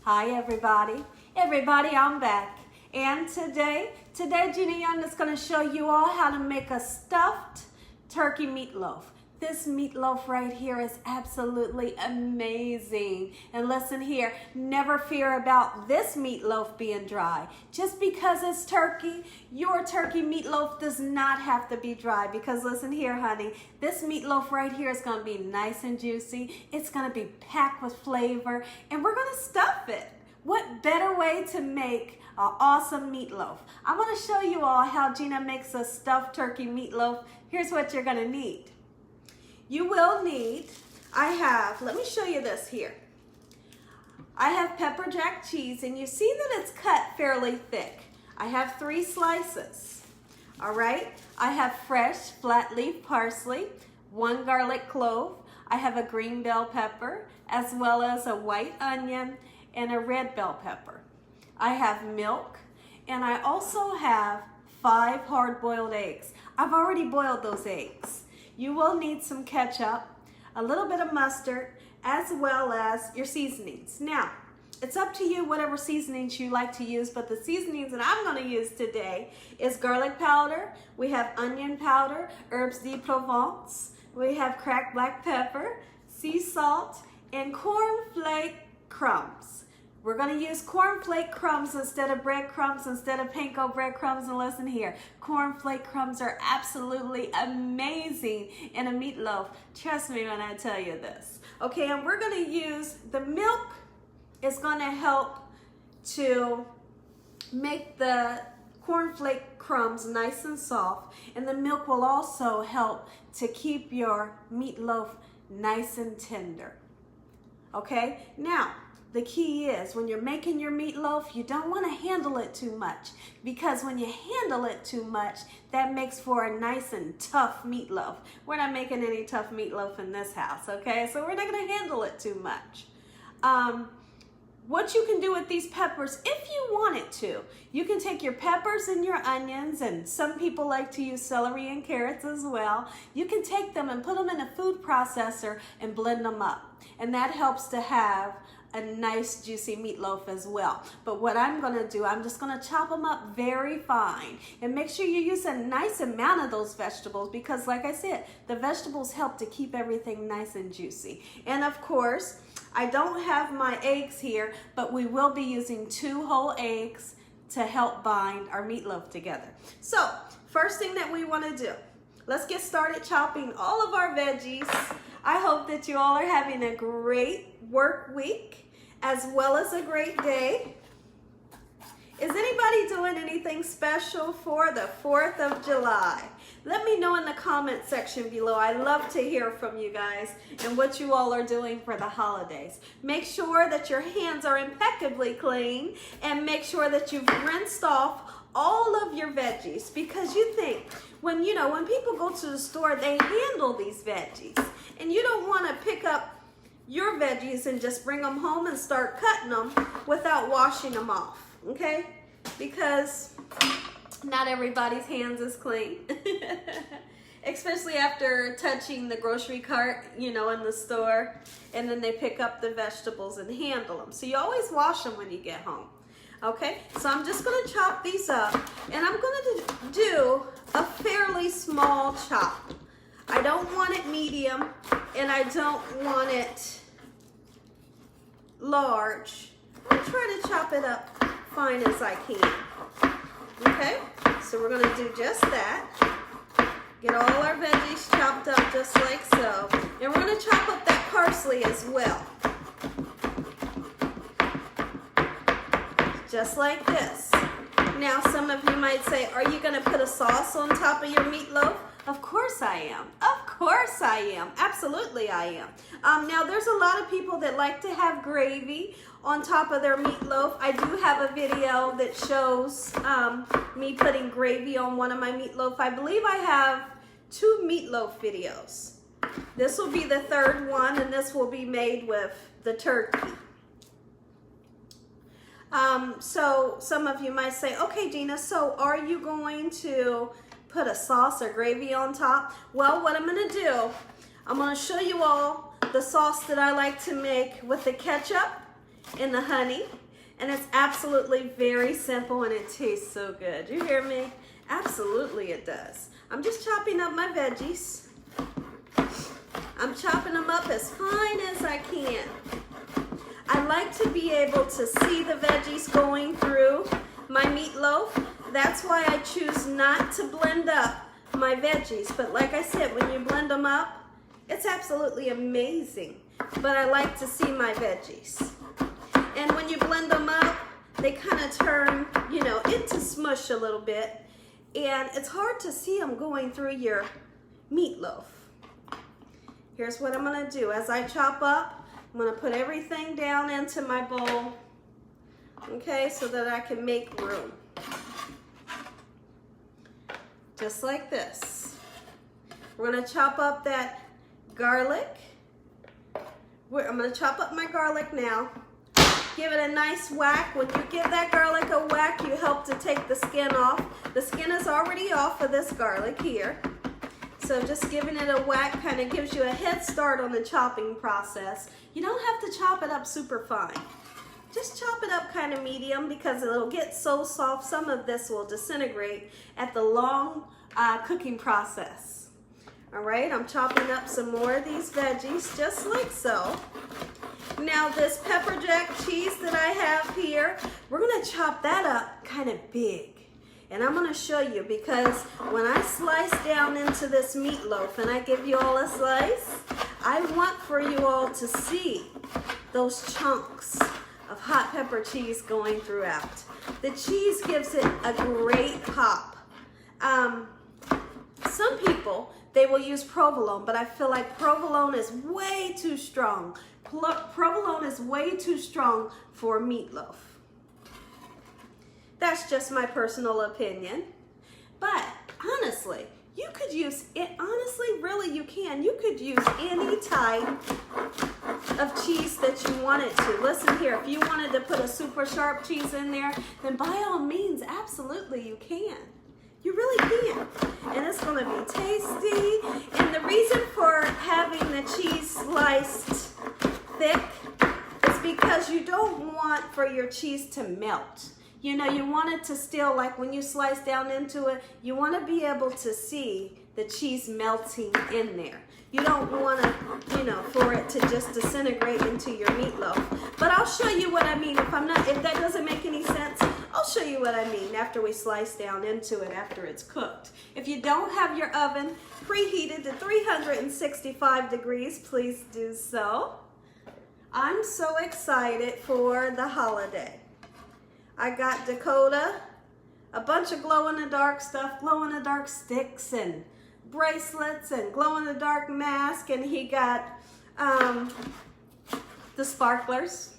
Hi everybody. I'm back. And today Gina Young is going to show you all how to make a stuffed turkey meatloaf. This meatloaf right here is absolutely amazing. And listen here, never fear about this meatloaf being dry. Just because it's turkey, your turkey meatloaf does not have to be dry. Because listen here, honey, this meatloaf right here is going to be nice and juicy. It's going to be packed with flavor, and we're going to stuff it. What better way to make an awesome meatloaf? I'm going to show you all how Gina makes a stuffed turkey meatloaf. Here's what you're going to need. You will need, let me show you this here. I have pepper jack cheese, and you see that it's cut fairly thick. I have 3 slices, all right? I have fresh flat leaf parsley, 1 garlic clove. I have a green bell pepper, as well as a white onion and a red bell pepper. I have milk, and I also have 5 hard-boiled eggs. I've already boiled those eggs. You will need some ketchup, a little bit of mustard, as well as your seasonings. Now, it's up to you whatever seasonings you like to use, but the seasonings that I'm going to use today is garlic powder, we have onion powder, herbes de Provence, we have cracked black pepper, sea salt, and cornflake crumbs. We're going to use cornflake crumbs instead of breadcrumbs, instead of panko breadcrumbs. And listen here, cornflake crumbs are absolutely amazing in a meatloaf. Trust me when I tell you this. Okay, and we're going to use the milk. Is going to help to make the cornflake crumbs nice and soft. And the milk will also help to keep your meatloaf nice and tender. Okay, now, the key is when you're making your meatloaf, you don't want to handle it too much, because when you handle it too much, that makes for a nice and tough meatloaf. We're not making any tough meatloaf in this house, okay? So we're not going to handle it too much. What you can do with these peppers, if you wanted to, you can take your peppers and your onions, and some people like to use celery and carrots as well. You can take them and put them in a food processor and blend them up. And that helps to have a nice juicy meatloaf as well. But what I'm going to do, I'm just going to chop them up very fine, and make sure you use a nice amount of those vegetables, because like I said, the vegetables help to keep everything nice and juicy. And of course, I don't have my eggs here, but we will be using 2 whole eggs to help bind our meatloaf together. So first thing that we want to do, let's get started chopping all of our veggies. I hope that you all are having a great work week as well as a great day. Is anybody doing anything special for the 4th of July? Let me know in the comment section below. I love to hear from you guys and what you all are doing for the holidays. Make sure that your hands are impeccably clean, and make sure that you've rinsed off all of your veggies, because you think when people go to the store, they handle these veggies, and you don't want to pick up your veggies and just bring them home and start cutting them without washing them off, okay? Because not everybody's hands is clean. Especially after touching the grocery cart, in the store, and then they pick up the vegetables and handle them. So you always wash them when you get home. Okay, so I'm just going to chop these up, and I'm going to do a fairly small chop. I don't want it medium, and I don't want it large. I try to chop it up fine as I can. Okay, so we're going to do just that. Get all our veggies chopped up just like so. And we're going to chop up that parsley as well. Just like this. Now, some of you might say, are you going to put a sauce on top of your meatloaf? Of course I am. Of course I am. Absolutely I am. Now, there's a lot of people that like to have gravy on top of their meatloaf. I do have a video that shows me putting gravy on one of my meatloaf. I believe I have 2 meatloaf videos. This will be the 3rd one, and this will be made with the turkey. So some of you might say, okay, Gina, so are you going to put a sauce or gravy on top? Well, what I'm going to do, I'm going to show you all the sauce that I like to make with the ketchup in the honey. And it's absolutely very simple and it tastes so good. You hear me? Absolutely it does. I'm just chopping up my veggies. I'm chopping them up as fine as I can. I like to be able to see the veggies going through my meatloaf. That's why I choose not to blend up my veggies. But like I said, when you blend them up, it's absolutely amazing. But I like to see my veggies. And when you blend them up, they kind of turn, you know, into smush a little bit. And it's hard to see them going through your meatloaf. Here's what I'm going to do. As I chop up, I'm going to put everything down into my bowl, okay, so that I can make room. Just like this. We're going to chop up that garlic. I'm going to chop up my garlic now. Give it a nice whack. When you give that garlic a whack, you help to take the skin off. The skin is already off of this garlic here. So just giving it a whack kind of gives you a head start on the chopping process. You don't have to chop it up super fine. Just chop it up kind of medium because it'll get so soft. Some of this will disintegrate at the long cooking process. All right, I'm chopping up some more of these veggies just like so. Now this pepper jack cheese that I have here, we're gonna chop that up kind of big. And I'm gonna show you because when I slice down into this meatloaf and I give you all a slice, I want for you all to see those chunks of hot pepper cheese going throughout. The cheese gives it a great pop. Some people, they will use provolone, but I feel like provolone is way too strong. Provolone is way too strong for meatloaf. That's just my personal opinion. But honestly, you could use it. Honestly, really, you can. You could use any type of cheese that you wanted to. Listen here, if you wanted to put a super sharp cheese in there, then by all means, absolutely you can. You really can. And it's going to be tasty. And the reason for having the cheese sliced thick is because you don't want for your cheese to melt. You know, you want it to still, like when you slice down into it, you want to be able to see the cheese melting in there. You don't want to, you know, for it to just disintegrate into your meatloaf. But I'll show you what I mean. If that doesn't make any sense, I'll show you what I mean after we slice down into it after it's cooked. If you don't have your oven preheated to 365 degrees, please do so. I'm so excited for the holiday. I got Dakota a bunch of glow-in-the-dark stuff, glow-in-the-dark sticks and bracelets and glow-in-the-dark mask, and he got the sparklers.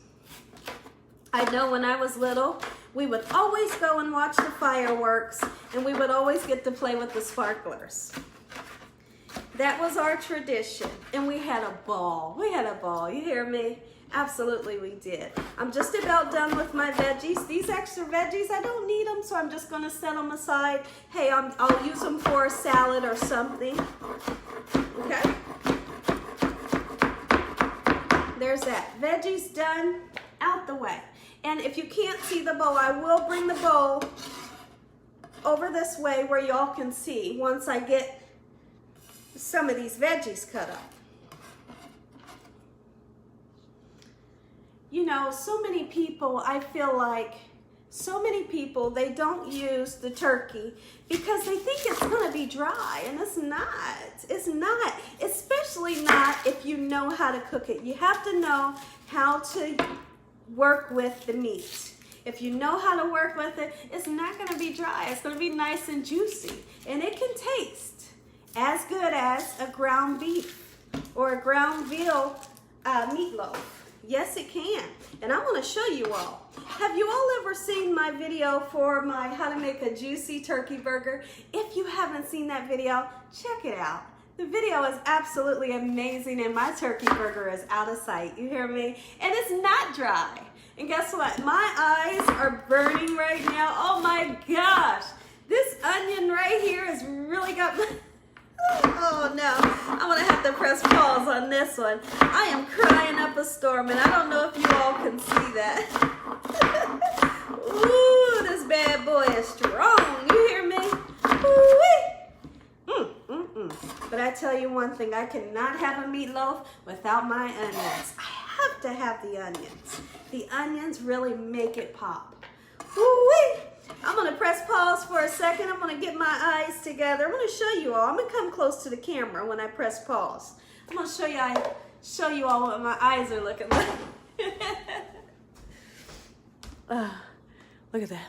I know when I was little, we would always go and watch the fireworks, and we would always get to play with the sparklers. That was our tradition, and we had a ball. We had a ball, you hear me? Absolutely we did. I'm just about done with my veggies. These extra veggies, I don't need them, so I'm just gonna set them aside. Hey, I'll use them for a salad or something. Okay? There's that. Veggies done, out the way. And if you can't see the bowl, I will bring the bowl over this way where y'all can see once I get some of these veggies cut up. You know, so many people, I feel like, so many people, they don't use the turkey because they think it's gonna be dry, and it's not. It's not, especially not if you know how to cook it. You have to know how to work with the meat. If you know how to work with it, it's not gonna be dry. It's gonna be nice and juicy, and it can taste as good as a ground beef or a ground veal meatloaf. Yes, it can. And I want to show you all. Have you all ever seen my video for my how to make a juicy turkey burger? If you haven't seen that video, check it out. The video is absolutely amazing, and my turkey burger is out of sight. You hear me? And it's not dry. And guess what? My eyes are burning right now. Oh my gosh. This onion right here has really got my Oh no, I'm gonna have to press pause on this one. I am crying up a storm, and I don't know if you all can see that. Ooh, this bad boy is strong. You hear me? But I tell you one thing, I cannot have a meatloaf without my onions. I have to have the onions. The onions really make it pop. Woo-wee! I'm gonna press pause for a second. I'm gonna get my eyes together. I'm gonna show you all. I'm gonna come close to the camera when I press pause. I'm gonna show you all what my eyes are looking like. Look at that.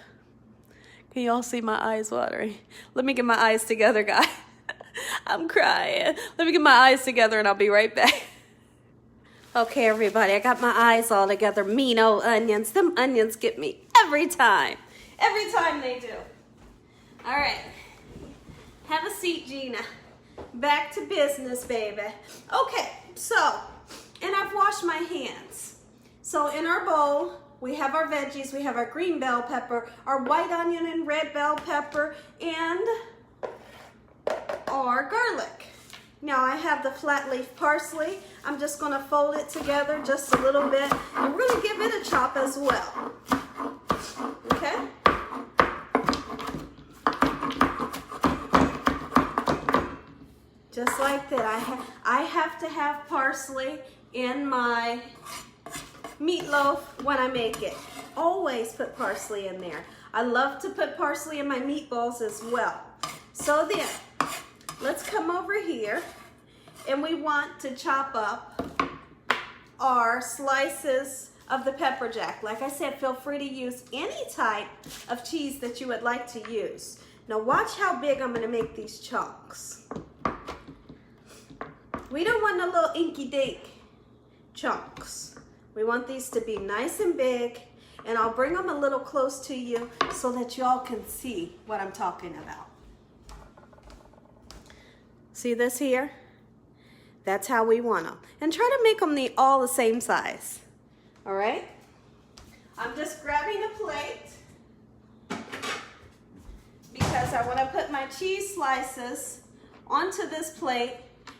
Can you all see my eyes watering? Let me get my eyes together, guys. I'm crying. Let me get my eyes together and I'll be right back. Okay, everybody, I got my eyes all together. Mean old onions. Them onions get me every time. Every time they do. All right. Have a seat, Gina. Back to business, baby. Okay, so, and I've washed my hands. So in our bowl, we have our veggies. We have our green bell pepper, our white onion and red bell pepper, and our garlic. Now I have the flat leaf parsley. I'm just gonna fold it together just a little bit, and we're gonna give it a chop as well. Okay? Just like that. I have to have parsley in my meatloaf when I make it. Always put parsley in there. I love to put parsley in my meatballs as well. So then, let's come over here, and we want to chop up our slices of the pepper jack. Like I said, feel free to use any type of cheese that you would like to use. Now watch how big I'm gonna make these chunks. We don't want the little inky-dink chunks. We want these to be nice and big, and I'll bring them a little close to you so that y'all can see what I'm talking about. See this here? That's how we want them. And try to make them all the same size. All right? I'm just grabbing a plate because I want to put my cheese slices onto this plate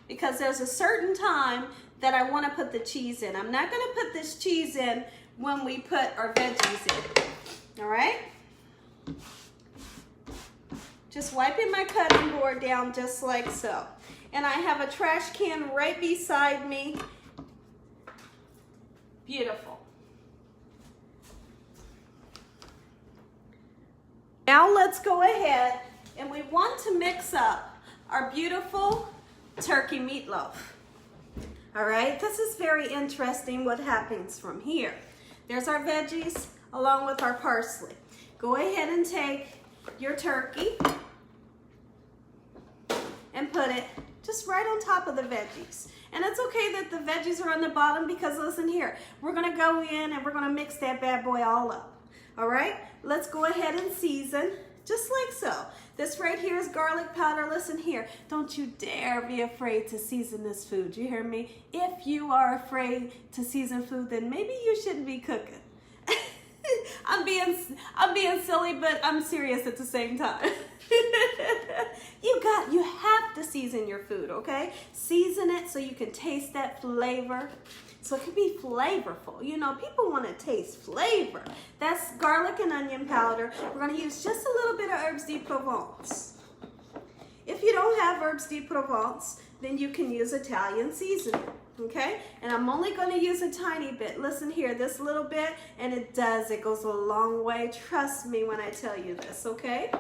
because there's a certain time that I want to put the cheese in. I'm not going to put this cheese in when we put our veggies in. All right? Just wiping my cutting board down just like so. And I have a trash can right beside me. Beautiful. Now let's go ahead, and we want to mix up our beautiful turkey meatloaf. All right, this is very interesting what happens from here. There's our veggies along with our parsley. Go ahead and take your turkey and put it just right on top of the veggies. And it's okay that the veggies are on the bottom because listen here, we're gonna go in and we're gonna mix that bad boy all up. All right, let's go ahead and season just like so. This right here is garlic powder. Listen here, don't you dare be afraid to season this food. You hear me? If you are afraid to season food, then maybe you shouldn't be cooking. I'm being silly, but I'm serious at the same time. You have to season your food, okay? Season it so you can taste that flavor. So it can be flavorful. You know, people want to taste flavor. That's garlic and onion powder. We're going to use just a little bit of herbs de Provence. If you don't have herbs de Provence, then you can use Italian seasoning, okay? And I'm only going to use a tiny bit. Listen here, this little bit, and it goes a long way. Trust me when I tell you this, okay?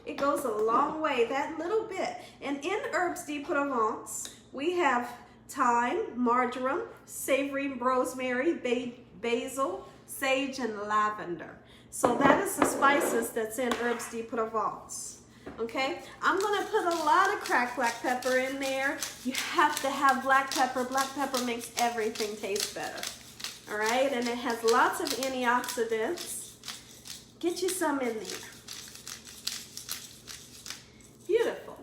It goes a long way, that little bit. And in herbs de Provence, we have thyme, marjoram, savory rosemary, basil, sage, and lavender. So that is the spices that's in herbs de Provence. Okay, I'm gonna put a lot of cracked black pepper in there. You have to have black pepper. Black pepper makes everything taste better. All right, and it has lots of antioxidants. Get you some in there. Beautiful.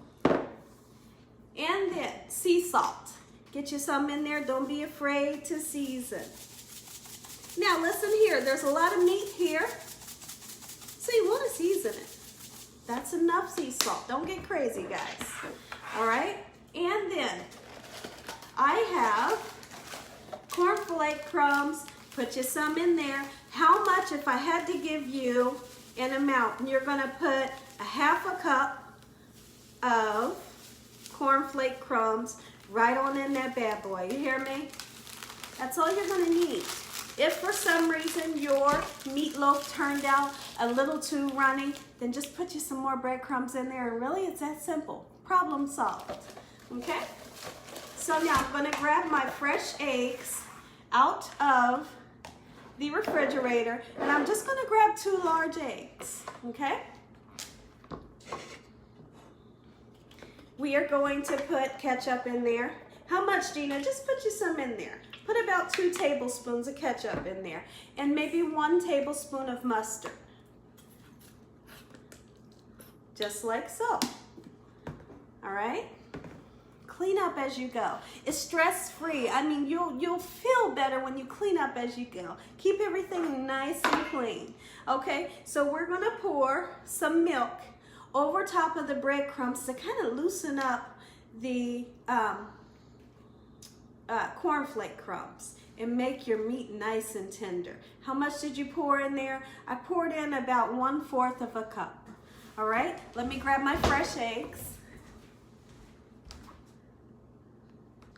And then sea salt. Get you some in there. Don't be afraid to season. Now listen here, there's a lot of meat here. So you want to season it. That's enough sea salt. Don't get crazy, guys. All right? And then I have cornflake crumbs. Put you some in there. How much, if I had to give you an amount, you're gonna put a half a cup of cornflake crumbs right on in that bad boy. You hear me? That's all you're gonna need. If for some reason your meatloaf turned out a little too runny, then just put you some more breadcrumbs in there, and really it's that simple. Problem solved, okay? So now I'm gonna grab my fresh eggs out of the refrigerator, and I'm just gonna grab 2 large eggs, okay? We are going to put ketchup in there. How much, Gina? Just put you some in there. Put about 2 tablespoons of ketchup in there, and maybe 1 tablespoon of mustard. Just like so. All right? Clean up as you go. It's stress-free. I mean, you'll feel better when you clean up as you go. Keep everything nice and clean. Okay, so we're gonna pour some milk over top of the breadcrumbs to kind of loosen up the cornflake crumbs and make your meat nice and tender. How much did you pour in there? I poured in about 1/4 of a cup. All right, let me grab my fresh eggs.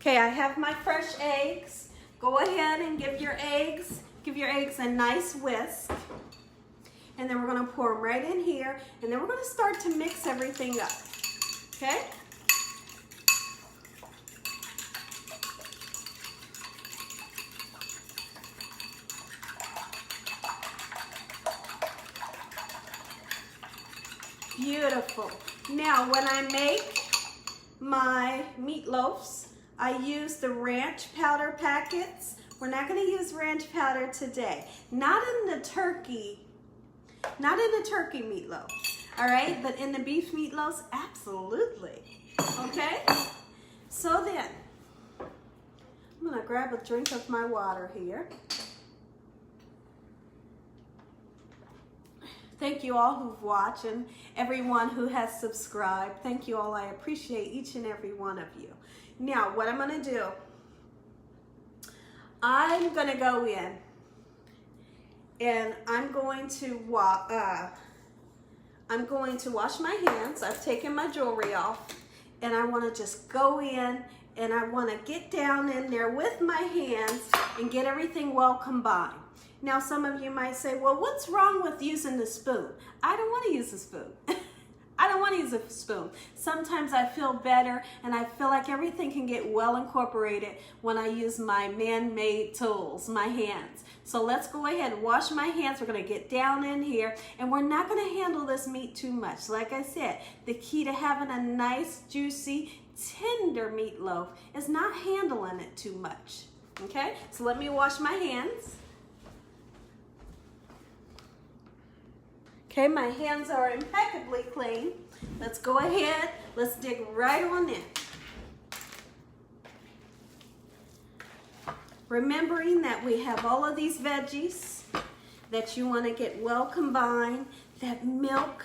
Okay, I have my fresh eggs. Go ahead and give your eggs a nice whisk. And then we're gonna pour them right in here, and then we're gonna start to mix everything up, okay? Beautiful. Now, when I make my meatloafs, I use the ranch powder packets. We're not going to use ranch powder today. Not in the turkey meatloaf. All right, but in the beef meatloafs, absolutely. Okay? So then, I'm going to grab a drink of my water here. Thank you all who've watched and everyone who has subscribed. Thank you all. I appreciate each and every one of you. Now, what I'm going to do, I'm going to go in and I'm going to wash my hands. I've taken my jewelry off, and I want to just go in and I want to get down in there with my hands and get everything well combined. Now, some of you might say, well, what's wrong with using the spoon? I don't want to use a spoon. I don't want to use a spoon. Sometimes I feel better, and I feel like everything can get well incorporated when I use my man-made tools, my hands. So let's go ahead and wash my hands. We're going to get down in here, and we're not going to handle this meat too much. Like I said, the key to having a nice, juicy, tender meatloaf is not handling it too much. Okay? So let me wash my hands. Okay, my hands are impeccably clean. Let's go ahead, let's dig right on in. Remembering that we have all of these veggies that you want to get well combined, that milk,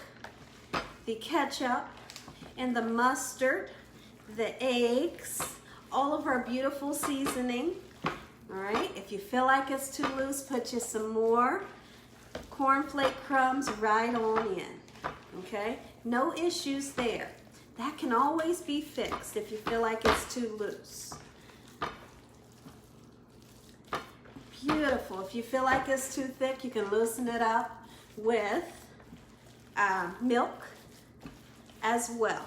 the ketchup, and the mustard, the eggs, all of our beautiful seasoning. All right, if you feel like it's too loose, put you some more cornflake crumbs right on in, okay? No issues there. That can always be fixed if you feel like it's too loose. Beautiful. If you feel like it's too thick, you can loosen it up with milk as well.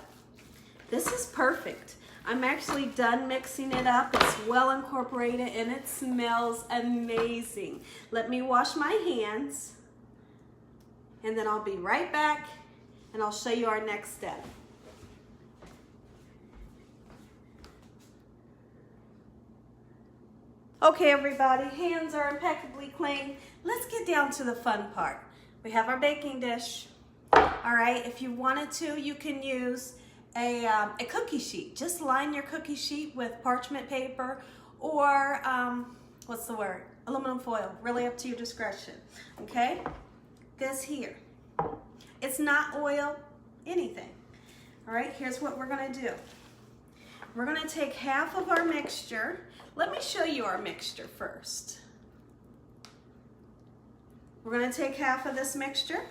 This is perfect. I'm actually done mixing it up. It's well incorporated and it smells amazing. Let me wash my hands, and then I'll be right back and I'll show you our next step. Okay, everybody, hands are impeccably clean. Let's get down to the fun part. We have our baking dish. All right, if you wanted to, you can use a cookie sheet. Just line your cookie sheet with parchment paper or, what's the word? Aluminum foil, really up to your discretion, okay? This here, it's not oil, anything. All right, here's what we're gonna do. we're gonna take half of our mixture. Let me show you our mixture first. We're gonna take half of this mixture.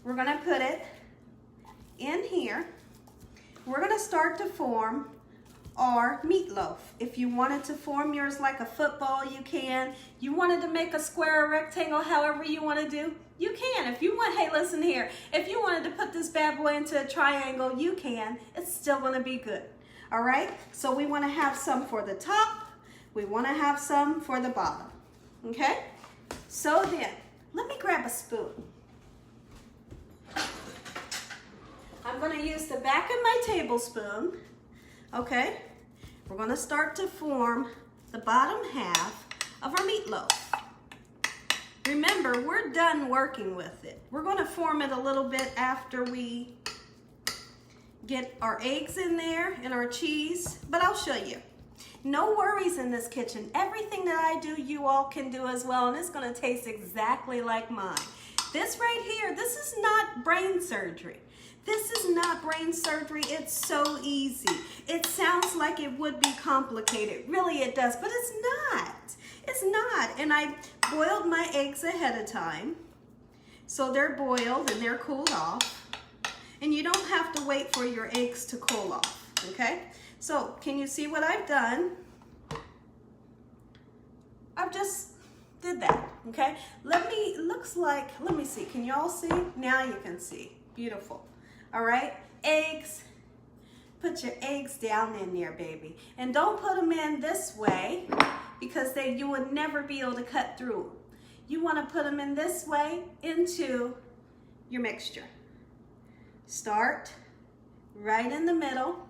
We're gonna put it in here. We're gonna start to form our meatloaf. If you wanted to form yours like a football, you can. You wanted to make a square or rectangle, however you want to do, you can. If you want, hey, listen here, if you wanted to put this bad boy into a triangle, you can. It's still going to be good. All right, so we want to have some for the top. We want to have some for the bottom. Okay, so then let me grab a spoon. I'm going to use the back of my tablespoon. Okay, we're gonna start to form the bottom half of our meatloaf. Remember, we're done working with it. We're gonna form it a little bit after we get our eggs in there and our cheese, but I'll show you. No worries in this kitchen. Everything that I do, you all can do as well, and it's gonna taste exactly like mine. This right here, this is not brain surgery. This is not brain surgery. It's so easy. It sounds like it would be complicated. Really it does, but it's not. It's not. And I boiled my eggs ahead of time. So they're boiled and they're cooled off. And you don't have to wait for your eggs to cool off, okay? So can you see what I've done? I've just did that, okay? Let me see. Can y'all see? Now you can see. Beautiful. All right, eggs, put your eggs down in there, baby. And don't put them in this way because you would never be able to cut through them. You want to put them in this way into your mixture. Start right in the middle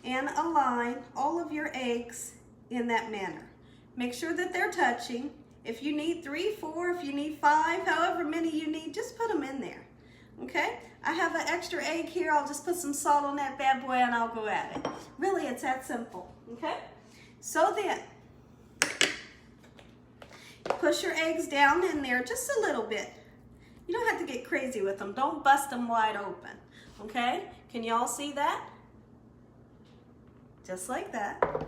and align all of your eggs in that manner. Make sure that they're touching. If you need 3, 4, if you need 5, however many you need, just put them in there. Okay, I have an extra egg here. I'll just put some salt on that bad boy and I'll go at it. Really, it's that simple, okay? So then, push your eggs down in there just a little bit. You don't have to get crazy with them. Don't bust them wide open, okay? Can y'all see that? Just like that.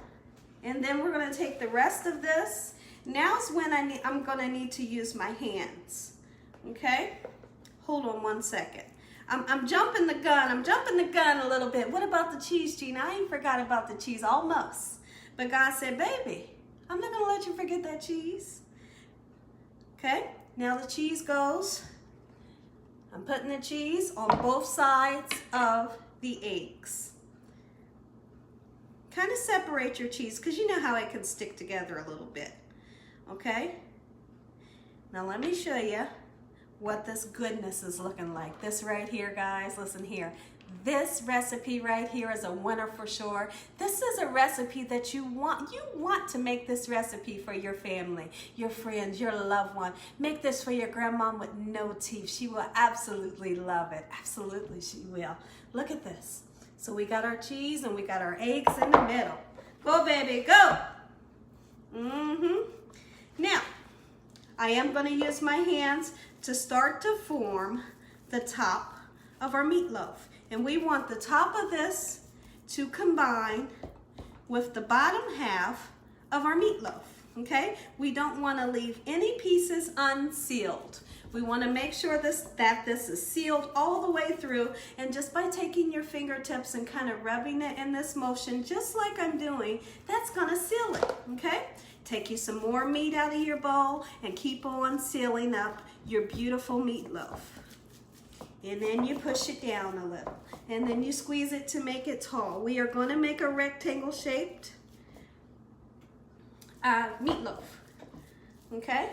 And then we're gonna take the rest of this. Now's when I'm gonna need to use my hands, okay? Hold on one second. I'm jumping the gun. I'm jumping the gun a little bit. What about the cheese, Gina? I ain't forgot about the cheese, almost. But God said, baby, I'm not gonna let you forget that cheese. Okay, now the cheese goes. I'm putting the cheese on both sides of the eggs. Kind of separate your cheese because you know how it can stick together a little bit. Okay, now let me show you what this goodness is looking like. This right here, guys, listen here. This recipe right here is a winner for sure. This is a recipe that you want to make this recipe for your family, your friends, your loved one. Make this for your grandma with no teeth. She will absolutely love it. Absolutely, she will. Look at this. So we got our cheese and we got our eggs in the middle. Go, baby, go. Now, I am going to use my hands to start to form the top of our meatloaf. And we want the top of this to combine with the bottom half of our meatloaf, okay? We don't want to leave any pieces unsealed. We want to make sure that this is sealed all the way through, and just by taking your fingertips and kind of rubbing it in this motion, just like I'm doing, that's going to seal it, okay? Take you some more meat out of your bowl and keep on sealing up your beautiful meatloaf. And then you push it down a little. And then you squeeze it to make it tall. We are going to make a rectangle shaped meatloaf. Okay?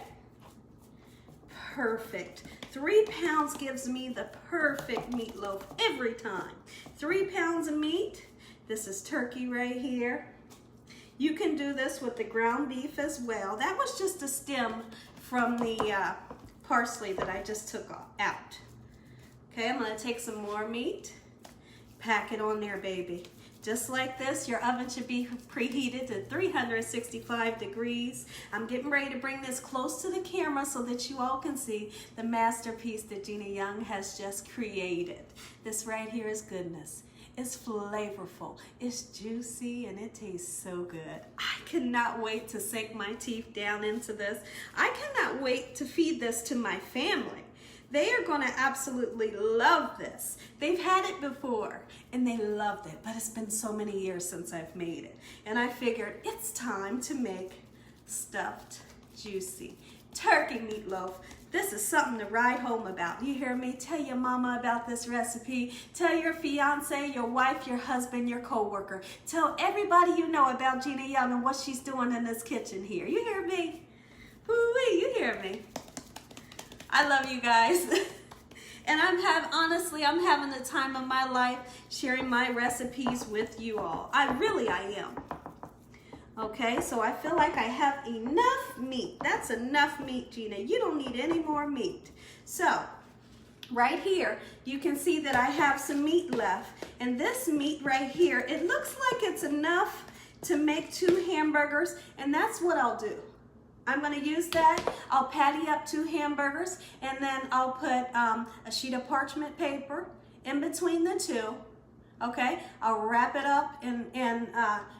Perfect. 3 pounds gives me the perfect meatloaf every time. 3 pounds of meat. This is turkey right here. You can do this with the ground beef as well. That was just a stem from the parsley that I just took out. Okay, I'm gonna take some more meat, pack it on there, baby. Just like this, your oven should be preheated to 365 degrees. I'm getting ready to bring this close to the camera so that you all can see the masterpiece that Gina Young has just created. This right here is goodness. It's flavorful, it's juicy, and it tastes so good. I cannot wait to sink my teeth down into this. I cannot wait to feed this to my family. They are gonna absolutely love this. They've had it before and they loved it, but it's been so many years since I've made it. And I figured it's time to make stuffed, juicy turkey meatloaf. This is something to ride home about. You hear me? Tell your mama about this recipe. Tell your fiance, your wife, your husband, your co-worker. Tell everybody you know about Gina Young and what she's doing in this kitchen here. You hear me? Hoo-wee, you hear me? I love you guys. And honestly, I'm having the time of my life sharing my recipes with you all. I am. Okay, so I feel like I have enough meat. That's enough meat, Gina. You don't need any more meat. So, right here, you can see that I have some meat left. And this meat right here, it looks like it's enough to make 2 hamburgers, and that's what I'll do. I'm gonna use that. I'll patty up 2 hamburgers, and then I'll put a sheet of parchment paper in between the 2. Okay, I'll wrap it up in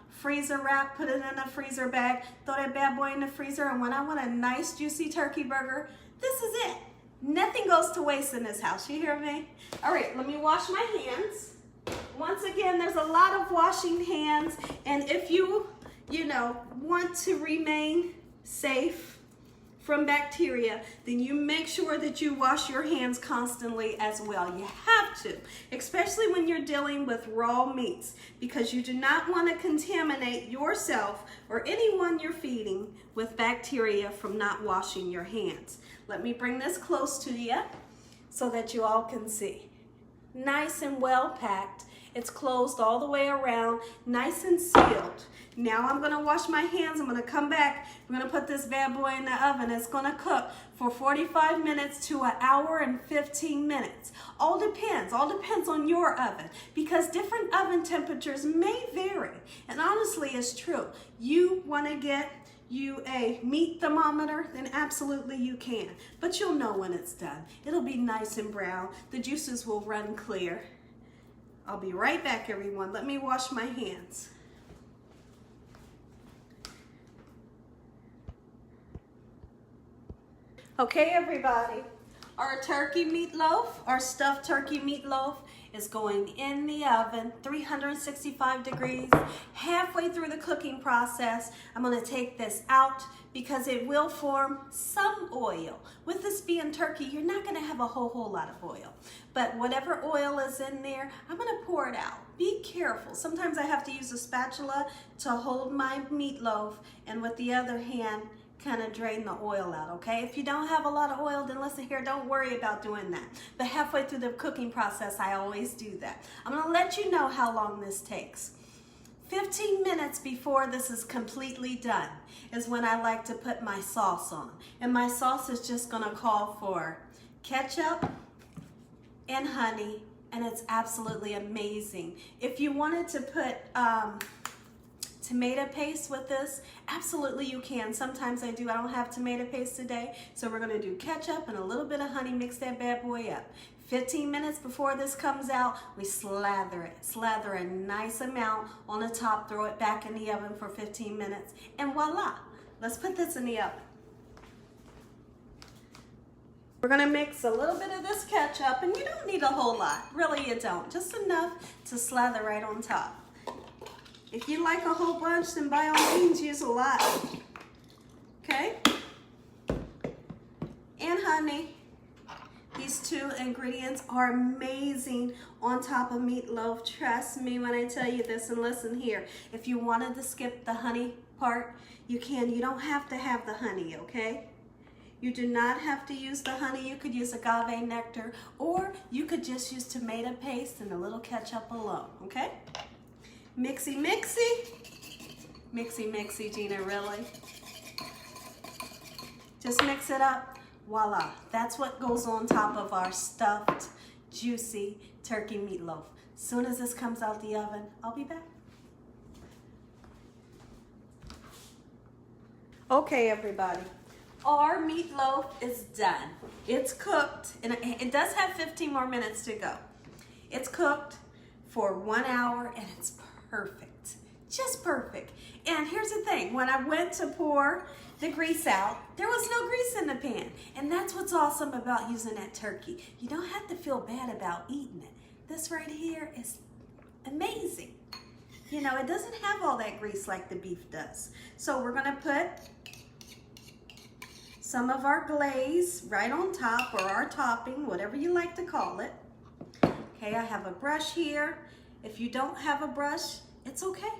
freezer wrap, put it in a freezer bag, throw that bad boy in the freezer, and when I want a nice juicy turkey burger, this is it. Nothing goes to waste in this house, you hear me? All right, let me wash my hands. Once again, there's a lot of washing hands, and if you want to remain safe from bacteria, then you make sure that you wash your hands constantly as well. You have to, especially when you're dealing with raw meats, because you do not want to contaminate yourself or anyone you're feeding with bacteria from not washing your hands. Let me bring this close to you so that you all can see. Nice and well packed. It's closed all the way around, nice and sealed. Now I'm gonna wash my hands. I'm gonna come back. I'm gonna put this bad boy in the oven. It's gonna cook for 45 minutes to an hour and 15 minutes. All depends on your oven, because different oven temperatures may vary. And honestly, it's true. You wanna get you a meat thermometer, then absolutely you can. But you'll know when it's done. It'll be nice and brown. The juices will run clear. I'll be right back, everyone. Let me wash my hands. Okay, everybody, our turkey meatloaf, our stuffed turkey meatloaf is going in the oven, 365 degrees. Halfway through the cooking process, I'm gonna take this out because it will form some oil. With this being turkey, you're not gonna have a whole lot of oil. But whatever oil is in there, I'm gonna pour it out. Be careful. Sometimes I have to use a spatula to hold my meatloaf, and with the other hand, kind of drain the oil out, okay? If you don't have a lot of oil, then listen here, don't worry about doing that. But halfway through the cooking process, I always do that. I'm gonna let you know how long this takes. 15 minutes before this is completely done is when I like to put my sauce on. And my sauce is just gonna call for ketchup and honey, and it's absolutely amazing. If you wanted to put tomato paste with this, absolutely you can. Sometimes I do. I don't have tomato paste today, so we're gonna do ketchup and a little bit of honey, mix that bad boy up. 15 minutes before this comes out, we slather it. Slather a nice amount on the top, throw it back in the oven for 15 minutes, and voila. Let's put this in the oven. We're gonna mix a little bit of this ketchup, and you don't need a whole lot. Really, you don't. Just enough to slather right on top. If you like a whole bunch, then by all means use a lot. Okay? And honey. These 2 ingredients are amazing on top of meatloaf. Trust me when I tell you this, and listen here. If you wanted to skip the honey part, you can. You don't have to have the honey, okay? You do not have to use the honey. You could use agave nectar, or you could just use tomato paste and a little ketchup alone, okay? Mixy, mixy. Mixy, mixy, Gina, really. Just mix it up. Voila. That's what goes on top of our stuffed, juicy turkey meatloaf. As soon as this comes out the oven, I'll be back. Okay, everybody. Our meatloaf is done. It's cooked, and it does have 15 more minutes to go. It's cooked for 1 hour, and it's perfect, just perfect. And here's the thing, when I went to pour the grease out, there was no grease in the pan. And that's what's awesome about using that turkey. You don't have to feel bad about eating it. This right here is amazing. You know, it doesn't have all that grease like the beef does. So we're gonna put some of our glaze right on top, or our topping, whatever you like to call it. Okay, I have a brush here. If you don't have a brush, it's okay.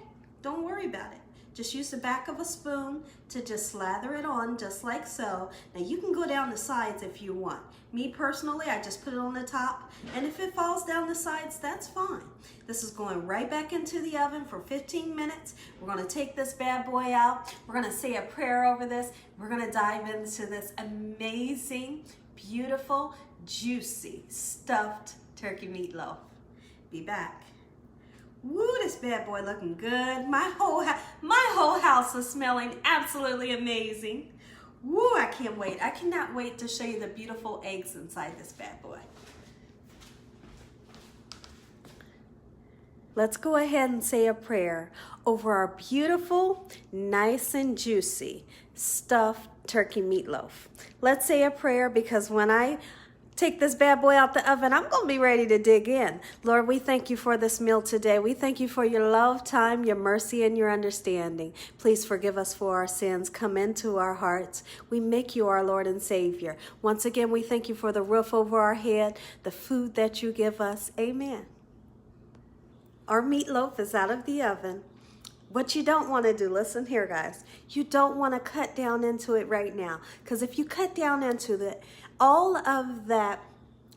Don't worry about it. Just use the back of a spoon to just slather it on, just like so. Now you can go down the sides if you want. Me personally, I just put it on the top, and if it falls down the sides, that's fine. This is going right back into the oven for 15 minutes. We're gonna take this bad boy out. We're gonna say a prayer over this. We're gonna dive into this amazing, beautiful, juicy, stuffed turkey meatloaf. Be back. Woo, this bad boy looking good. My whole house is smelling absolutely amazing. Woo, I can't wait. I cannot wait to show you the beautiful eggs inside this bad boy. Let's go ahead and say a prayer over our beautiful, nice and juicy stuffed turkey meatloaf. Let's say a prayer, because when I take this bad boy out the oven, I'm gonna be ready to dig in. Lord, we thank you for this meal today. We thank you for your love, time, your mercy, and your understanding. Please forgive us for our sins. Come into our hearts. We make you our Lord and Savior. Once again, we thank you for the roof over our head, the food that you give us. Amen. Our meatloaf is out of the oven. What you don't want to do, listen here, guys. You don't want to cut down into it right now, because if you cut down into it, all of that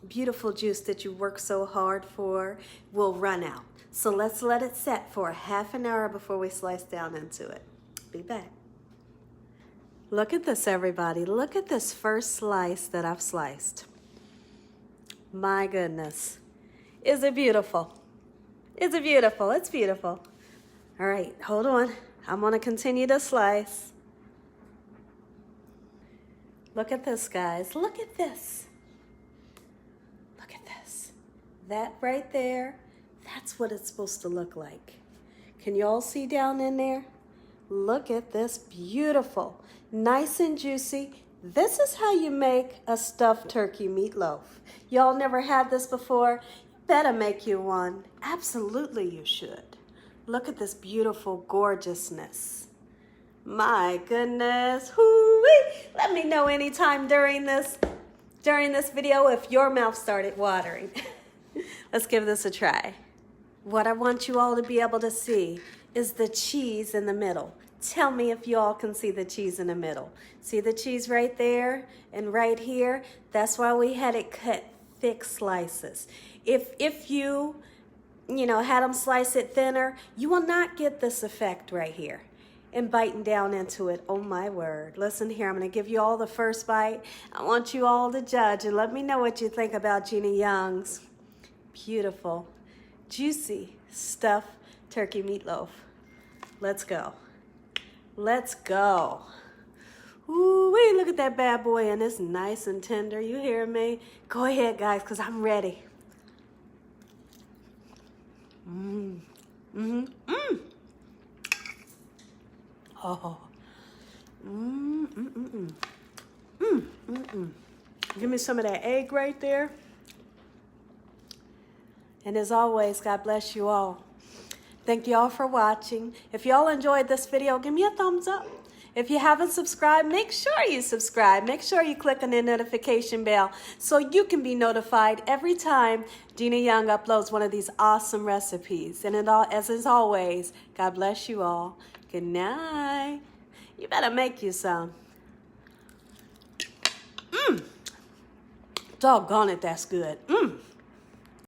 beautiful juice that you work so hard for will run out. So let's let it set for a half an hour before we slice down into it. Be back. Look at this, everybody. Look at this first slice that I've sliced. My goodness. Is it beautiful? Is it beautiful? It's beautiful. All right, hold on. I'm going to continue to slice. Look at this, guys. Look at this. Look at this. That right there, that's what it's supposed to look like. Can you all see down in there? Look at this, beautiful, nice and juicy. This is how you make a stuffed turkey meatloaf. Y'all never had this before? You better make you one. Absolutely you should. Look at this beautiful gorgeousness. My goodness. Hoo-wee. Let me know anytime during this video if your mouth started watering. Let's give this a try. What I want you all to be able to see is the cheese in the middle. Tell me if you all can see the cheese in the middle. See the cheese right there and right here? That's why we had it cut thick slices. If you had them slice it thinner, you will not get this effect right here. And biting down into it, oh my word. Listen here, I'm gonna give you all the first bite. I want you all to judge and let me know what you think about Jeannie Young's beautiful, juicy, stuffed turkey meatloaf. Let's go. Let's go. Ooh-wee, look at that bad boy, and it's nice and tender. You hear me? Go ahead, guys, because I'm ready. Oh. Give me some of that egg right there. And as always, God bless you all. Thank you all for watching. If y'all enjoyed this video, give me a thumbs up. If you haven't subscribed, make sure you subscribe. Make sure you click on the notification bell so you can be notified every time Jeannie Young uploads one of these awesome recipes. And as always, God bless you all. Good night. You better make you some. Doggone it, that's good.